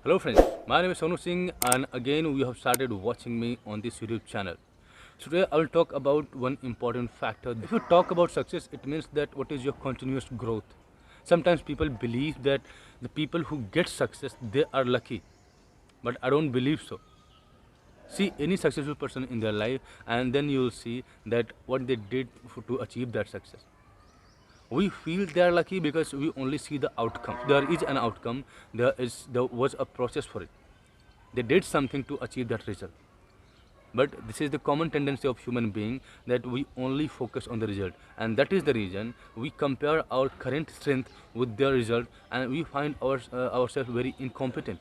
Hello friends, my name is Sonu Singh and again we have started watching me on this YouTube channel. So today I will talk about one important factor. If you talk about success, it means that what is your continuous growth. Sometimes people believe that the people who get success, they are lucky. But I don't believe so. See any successful person in their life and then you will see that what they did to achieve that success. We feel they are lucky because we only see the outcome. There is an outcome, there was a process for it. They did something to achieve that result. But this is the common tendency of human being, that we only focus on the result, and that is the reason we compare our current strength with their result and we find ourselves very incompetent.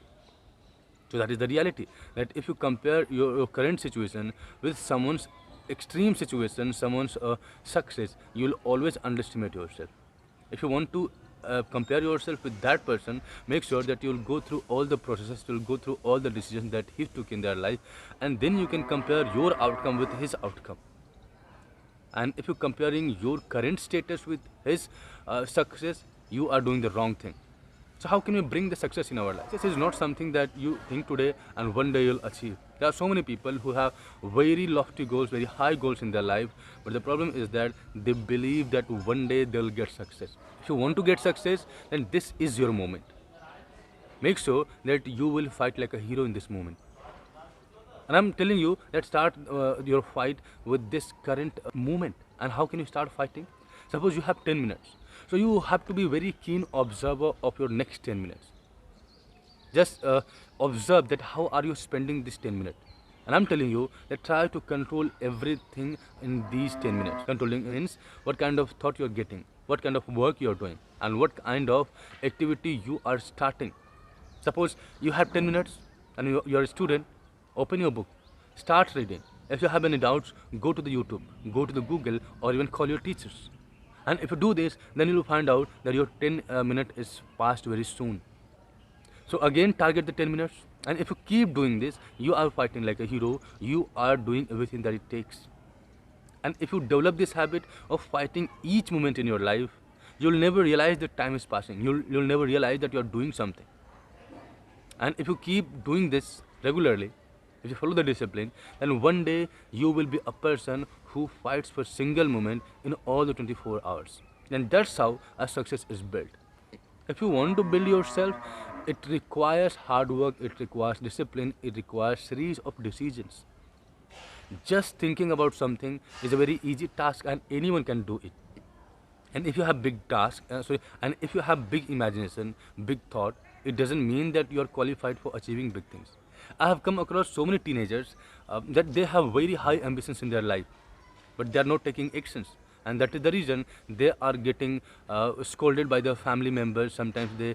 So that is the reality, that if you compare your current situation with someone's extreme situation, someone's success, you will always underestimate yourself. If you want to compare yourself with that person, make sure that you will go through all the processes, you will go through all the decisions that he took in their life, and then you can compare your outcome with his outcome. And if you're comparing your current status with his success, you are doing the wrong thing. So how can we bring the success in our life? This is not something that you think today and one day you'll achieve. There are so many people who have very lofty goals, very high goals in their life, but the problem is that they believe that one day they'll get success. If you want to get success, then this is your moment. Make sure that you will fight like a hero in this moment. And I'm telling you that start your fight with this current moment. And how can you start fighting? Suppose you have 10 minutes. So you have to be very keen observer of your next 10 minutes. Just observe that how are you spending this 10 minutes. And I'm telling you that try to control everything in these 10 minutes. Controlling means what kind of thought you're getting, what kind of work you're doing, and what kind of activity you are starting. Suppose you have 10 minutes and you're a student, open your book, start reading. If you have any doubts, go to the YouTube, go to the Google, or even call your teachers. And if you do this, then you will find out that your 10 minute is passed very soon. So again, target the 10 minutes. And if you keep doing this, you are fighting like a hero. You are doing everything that it takes. And if you develop this habit of fighting each moment in your life, you'll never realize that time is passing. You'll never realize that you're doing something. And if you keep doing this regularly, if you follow the discipline, then one day you will be a person who fights for single moment in all the 24 hours. And that's how a success is built. If you want to build yourself, it requires hard work, it requires discipline, it requires series of decisions. Just thinking about something is a very easy task and anyone can do it. And if you have big task, and if you have big imagination, big thought, it doesn't mean that you are qualified for achieving big things. I have come across so many teenagers that they have very high ambitions in their life, but they are not taking actions. And that is the reason they are getting scolded by their family members. Sometimes they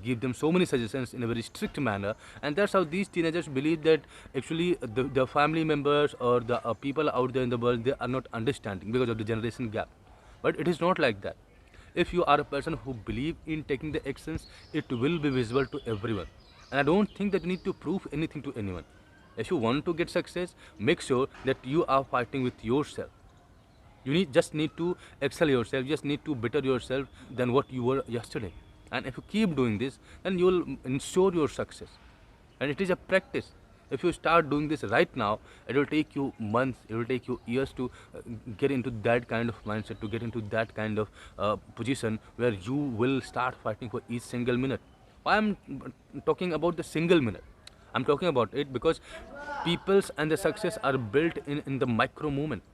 give them so many suggestions in a very strict manner, and that's how these teenagers believe that actually the family members or the people out there in the world, they are not understanding because of the generation gap. But it is not like that. If you are a person who believe in taking the actions, it will be visible to everyone. And I don't think that you need to prove anything to anyone. If you want to get success, make sure that you are fighting with yourself. You just need to excel yourself, just need to better yourself than what you were yesterday. And if you keep doing this, then you will ensure your success. And it is a practice. If you start doing this right now, it will take you months, it will take you years to get into that kind of mindset, to get into that kind of position where you will start fighting for each single minute. Why I'm talking about the single minute? I'm talking about it because people's and the success are built in the micro moment.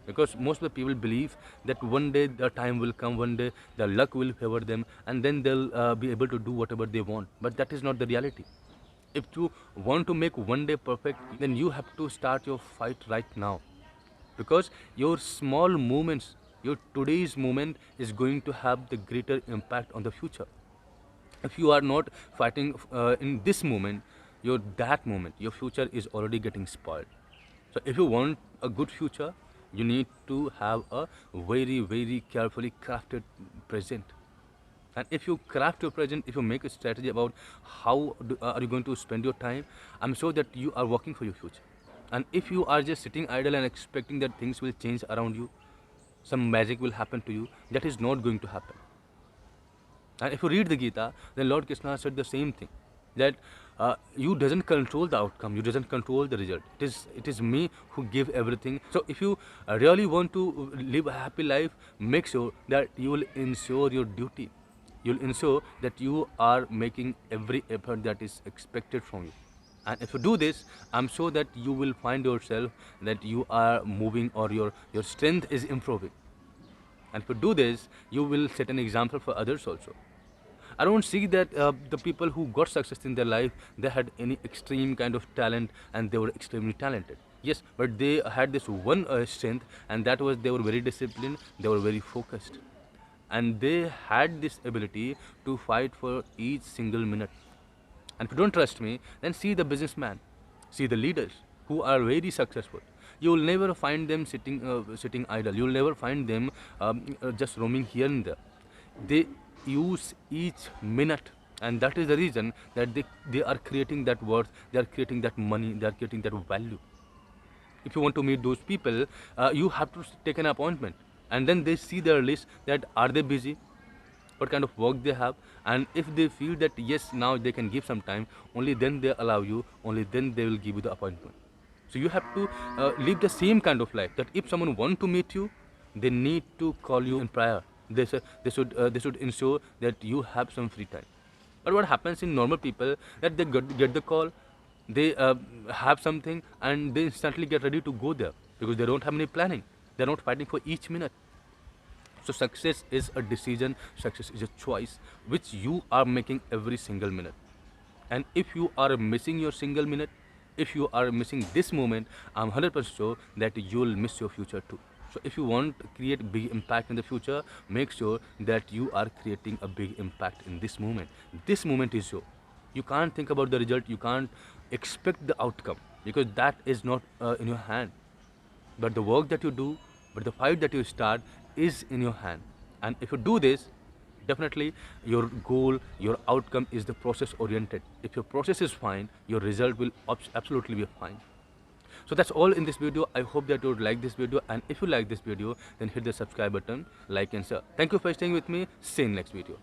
Because most of the people believe that one day the time will come, one day the luck will favor them, and then they'll be able to do whatever they want. But that is not the reality. If you want to make one day perfect, then you have to start your fight right now. Because your small movements, your today's moment is going to have the greater impact on the future. If you are not fighting in this moment, your future is already getting spoiled. So if you want a good future, you need to have a very, very carefully crafted present. And if you craft your present, if you make a strategy about how are you going to spend your time, I'm sure that you are working for your future. And if you are just sitting idle and expecting that things will change around you, some magic will happen to you, that is not going to happen. And if you read the Gita, then Lord Krishna said the same thing, that You doesn't control the outcome, you doesn't control the result. It is me who give everything. So if you really want to live a happy life, make sure that you will ensure your duty. You'll ensure that you are making every effort that is expected from you. And if you do this, I'm sure that you will find yourself that you are moving, or your strength is improving. And if you do this, you will set an example for others also. I don't see that the people who got success in their life, they had any extreme kind of talent and they were extremely talented. Yes, but they had this one strength, and that was they were very disciplined, they were very focused. And they had this ability to fight for each single minute. And if you don't trust me, then see the businessman, see the leaders who are very successful. You will never find them sitting idle. You will never find them just roaming here and there. They use each minute, and that is the reason that they are creating that worth, they are creating that money, they are creating that value. If you want to meet those people, you have to take an appointment, and then they see their list, that are they busy, what kind of work they have, and if they feel that yes, now they can give some time, only then they allow you, only then they will give you the appointment. So you have to live the same kind of life, that if someone want to meet you, they need to call you in prior. They should ensure that you have some free time. But what happens in normal people, that they get the call, they have something, and they instantly get ready to go there, because they don't have any planning, they're not fighting for each minute. So success is a decision, success is a choice which you are making every single minute. And if you are missing your single minute, if you are missing this moment, I'm 100% sure that you'll miss your future too. So if you want to create big impact in the future, make sure that you are creating a big impact in this moment. This moment is your. You can't think about the result, you can't expect the outcome, because that is not in your hand. But the work that you do, but the fight that you start is in your hand. And if you do this, definitely your goal, your outcome is the process oriented. If your process is fine, your result will absolutely be fine. So that's all in this video. I hope that you would like this video, and if you like this video, then hit the subscribe button, like and share. Thank you for staying with me. See you in next video.